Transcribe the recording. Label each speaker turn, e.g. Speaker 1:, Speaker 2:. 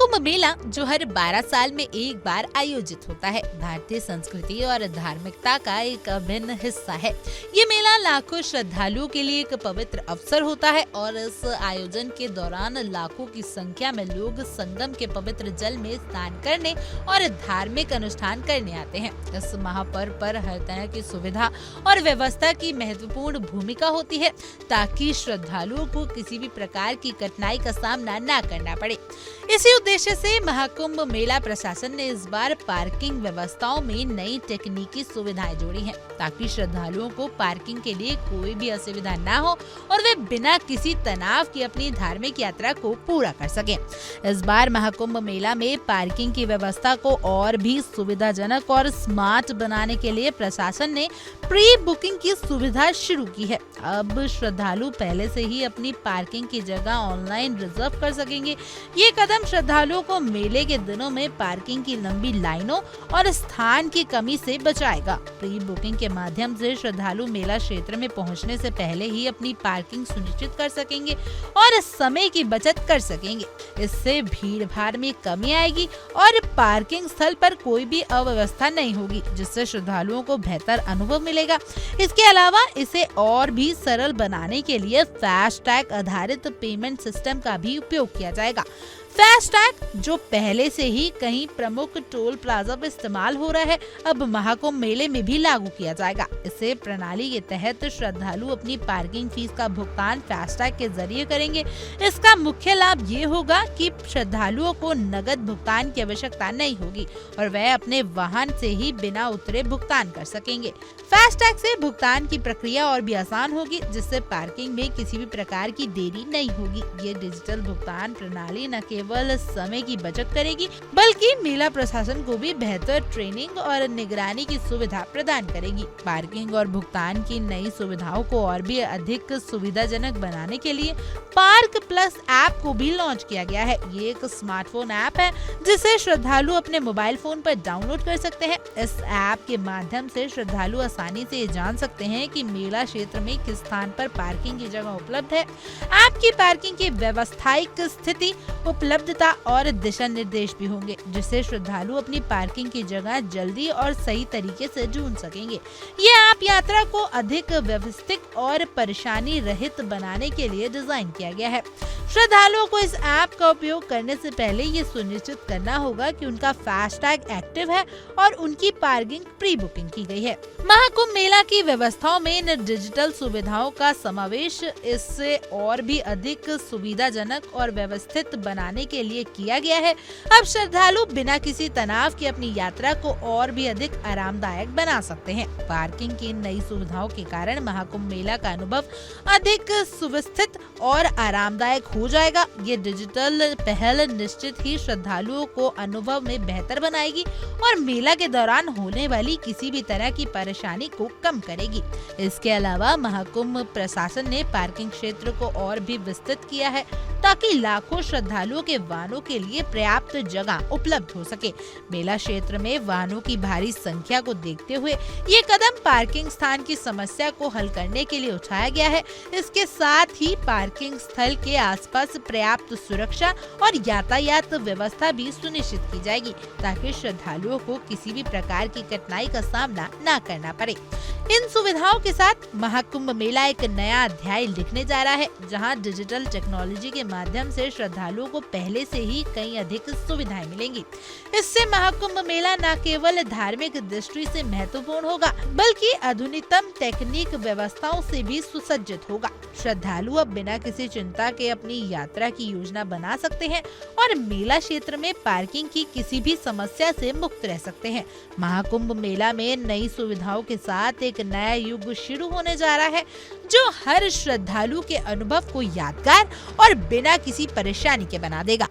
Speaker 1: महाकुंभ मेला जो हर 12 साल में एक बार आयोजित होता है, भारतीय संस्कृति और धार्मिकता का एक अभिन्न हिस्सा है। ये मेला लाखों श्रद्धालुओं के लिए एक पवित्र अवसर होता है और इस आयोजन के दौरान लाखों की संख्या में लोग संगम के पवित्र जल में स्नान करने और धार्मिक अनुष्ठान करने आते हैं। इस महापर्व पर हर तरह की सुविधा और व्यवस्था की महत्वपूर्ण भूमिका होती है ताकि श्रद्धालुओं को किसी भी प्रकार की कठिनाई का सामना न करना पड़े। इसी उद्देश्य से महाकुंभ मेला प्रशासन ने इस बार पार्किंग व्यवस्थाओं में नई तकनीकी सुविधाएं जोड़ी हैं ताकि श्रद्धालुओं को पार्किंग के लिए कोई भी असुविधा न हो और वे बिना किसी तनाव की अपनी धार्मिक यात्रा को पूरा कर सकें। इस बार महाकुंभ मेला में पार्किंग की व्यवस्था को और भी सुविधाजनक और स्मार्ट बनाने के लिए प्रशासन ने प्री बुकिंग की सुविधा शुरू की है। अब श्रद्धालु पहले से ही अपनी पार्किंग की जगह ऑनलाइन रिजर्व कर सकेंगे। ये कदम श्रद्धालुओं को मेले के दिनों में पार्किंग की लंबी लाइनों और स्थान की कमी से बचाएगा। प्री बुकिंग के माध्यम से श्रद्धालु मेला क्षेत्र में पहुंचने से पहले ही अपनी पार्किंग सुनिश्चित कर सकेंगे और समय की बचत कर सकेंगे। इससे भीड़ भाड़ में कमी आएगी और पार्किंग स्थल पर कोई भी अव्यवस्था नहीं होगी, जिससे श्रद्धालुओं को बेहतर अनुभव मिलेगा। इसके अलावा इसे और भी सरल बनाने के लिए फास्टैग आधारित पेमेंट सिस्टम का भी उपयोग किया जाएगा। फास्टैग जो पहले से ही कई प्रमुख टोल प्लाजा पर इस्तेमाल हो रहा है, अब महाकुंभ मेले में भी लागू किया जाएगा। इसे प्रणाली के तहत श्रद्धालु अपनी पार्किंग फीस का भुगतान फास्टैग के जरिए करेंगे। इसका मुख्य लाभ ये होगा कि श्रद्धालुओं को नगद भुगतान की आवश्यकता नहीं होगी और वह अपने वाहन से ही बिना उतरे भुगतान कर सकेंगे। फास्टैग से भुगतान की प्रक्रिया और भी आसान होगी, जिससे पार्किंग में किसी भी प्रकार की देरी नहीं होगी। ये डिजिटल भुगतान प्रणाली न केवल समय की बचत करेगी बल्कि मेला प्रशासन को भी बेहतर ट्रेनिंग और निगरानी की सुविधा प्रदान करेगी। पार्किंग और भुगतान की नई सुविधाओं को और भी अधिक सुविधाजनक बनाने के लिए पार्क प्लस ऐप को भी लॉन्च किया गया है। ये एक स्मार्टफोन ऐप है जिसे श्रद्धालु अपने मोबाइल फोन पर डाउनलोड कर सकते हैं। इस ऐप के माध्यम से श्रद्धालु आसानी से जान सकते हैं कि मेला क्षेत्र में किस स्थान पर पार्किंग की जगह उपलब्ध है। ऐप की पार्किंग की व्यवस्थायिक स्थिति, उपलब्धता और दिशा निर्देश भी होंगे, जिससे श्रद्धालु अपनी पार्किंग की जगह जल्दी और सही तरीके से ढूंढ सकेंगे। ये ऐप यात्रा को अधिक व्यवस्थित और परेशानी रहित बनाने के लिए डिजाइन किया गया है। श्रद्धालुओं को इस ऐप का उपयोग करने से पहले ये सुनिश्चित करना होगा कि उनका फास्टैग एक्टिव है और उनकी पार्किंग प्री बुकिंग की गई है। महाकुंभ मेला की व्यवस्थाओं में इन डिजिटल सुविधाओं का समावेश इससे और भी अधिक सुविधाजनक और व्यवस्थित बनाने के लिए किया गया है। अब श्रद्धालु बिना किसी तनाव के अपनी यात्रा को और भी अधिक आरामदायक बना सकते हैं। पार्किंग की नई सुविधाओं के कारण महाकुंभ मेला का अनुभव अधिक सुव्यवस्थित और आरामदायक हो जाएगा। ये डिजिटल पहल निश्चित ही श्रद्धालुओं को अनुभव में बेहतर बनाएगी और मेला के दौरान होने वाली किसी भी तरह की परेशानी को कम करेगी। इसके अलावा महाकुंभ प्रशासन ने पार्किंग क्षेत्र को और भी विस्तृत किया है ताकि लाखों श्रद्धालुओं के वाहनों के लिए पर्याप्त जगह उपलब्ध हो सके। मेला क्षेत्र में वाहनों की भारी संख्या को देखते हुए ये कदम पार्किंग स्थान की समस्या को हल करने के लिए उठाया गया है। इसके साथ ही पार्किंग स्थल के आसपास पर्याप्त सुरक्षा और यातायात व्यवस्था भी सुनिश्चित की जाएगी ताकि श्रद्धालुओं को किसी भी प्रकार की कठिनाई का सामना न करना पड़े। इन सुविधाओं के साथ महाकुंभ मेला एक नया अध्याय लिखने जा रहा है, जहां डिजिटल टेक्नोलॉजी के माध्यम से श्रद्धालुओं को पहले से ही कई अधिक सुविधाएं मिलेंगी। इससे महाकुंभ मेला न केवल धार्मिक दृष्टि से महत्वपूर्ण होगा बल्कि आधुनिकतम तकनीक व्यवस्थाओं से भी सुसज्जित होगा। श्रद्धालु अब बिना किसी चिंता के अपनी यात्रा की योजना बना सकते हैं और मेला क्षेत्र में पार्किंग की किसी भी समस्या से मुक्त रह सकते हैं। महाकुंभ मेला में नई सुविधाओं के साथ एक नया युग शुरू होने जा रहा है, जो हर श्रद्धालु के अनुभव को यादगार और बिना किसी परेशानी के बना देगा।